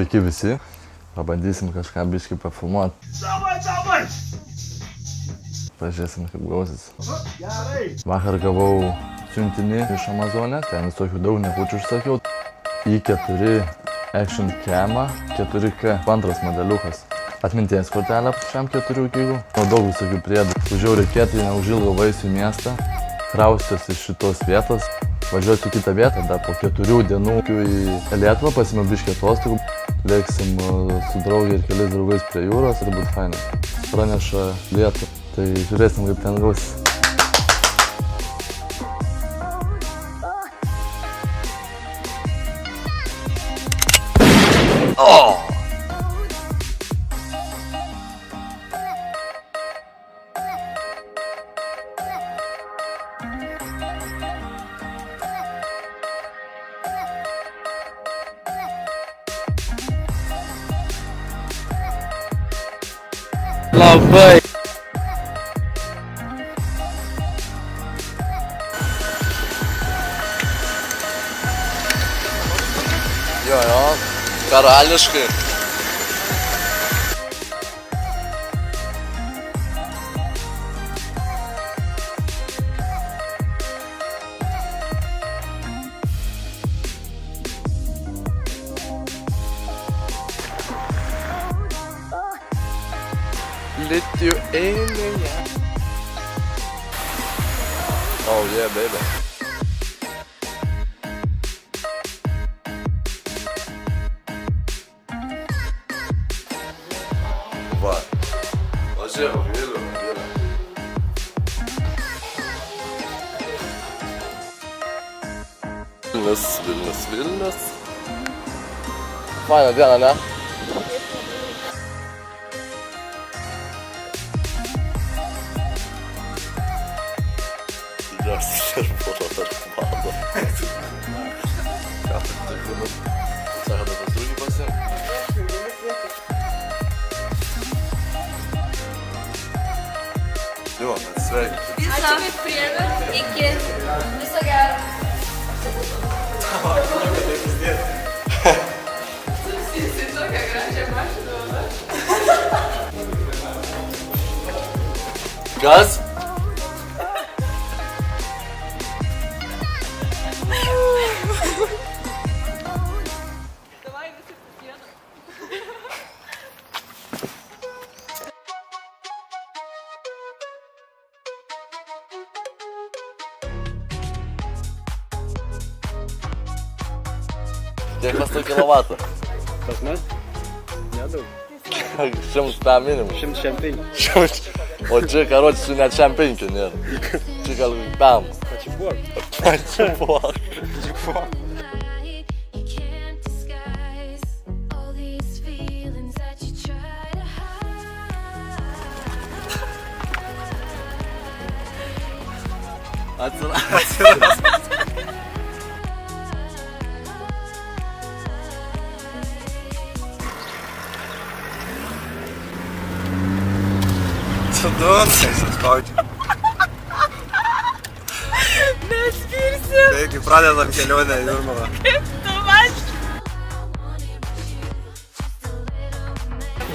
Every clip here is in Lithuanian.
Sveiki visi. Pabandysim kažką biškį pafilmuoti. Pažiūrėsim, kaip gausis. Vakar gavau siuntinį iš Amazonės, ten visokių daug nekučių užsakiau. i4 Action Cam'ą, 4K, antras modeliukas. Atminties kortelę šiam 4 gigų. Daug visokių priedų. Važiuoju reikėti, neužilgo vaisių į miestą. Kraustiuosi iš šitos vietos. Važiuosiu kitą vietą, dar po 4 dienų į Lietuvą, pasimėm biškį atostogų. Lėksim su draugė ir keliais draugais prie jūros ir būt fainai. Praneša lietų, tai žiūrėsim, kaip ten gausis. Labai. Jo, karališkai. Lithuania. Oh yeah, baby. Va. Važiavo, vyru. Vilnius. Faina diena, ne? Ir buvo tarp mano. Ką tu taip būnu? Sako, dabar drugį pasim. Jo, mes sveiki. Viso priėmė iki viso gero. Susijusi tokią gražią mašiną, ne? Kas? Kiek mes tų kilovatų? Pas mes? Nedaug. 100 minimum. 105. O čia, karoči, su net 105 nėra. Čia gal pam. Pačipuok. Pačipuok. Atsiras. Suspaudžiu. Mes skirsim. Taigi pradedam kelionę į Jūrmalą. Kaip tu maš?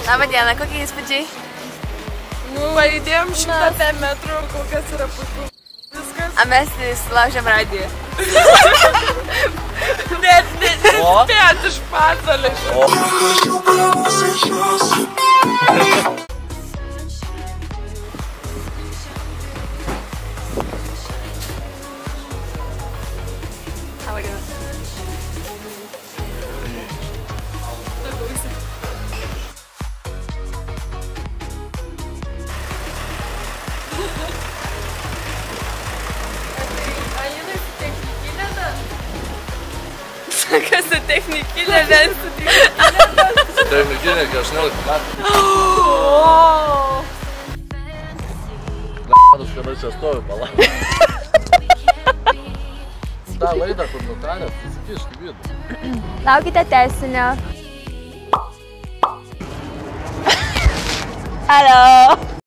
Labą dieną, kokie įspūdžiai? Pajudėjom 100 metrų, kol kas yra puiku. Viskas. A mes sulaužėm radiją. Net nespėt iš pasalės. Kas su technikinė, vien su technikinė? Su technikinė, kai 18 metų. Aš kada čia stoviu, palauk. Ta laida, kur nutarėt, įsikišk į vidų. Laukite tęsinio. Halo.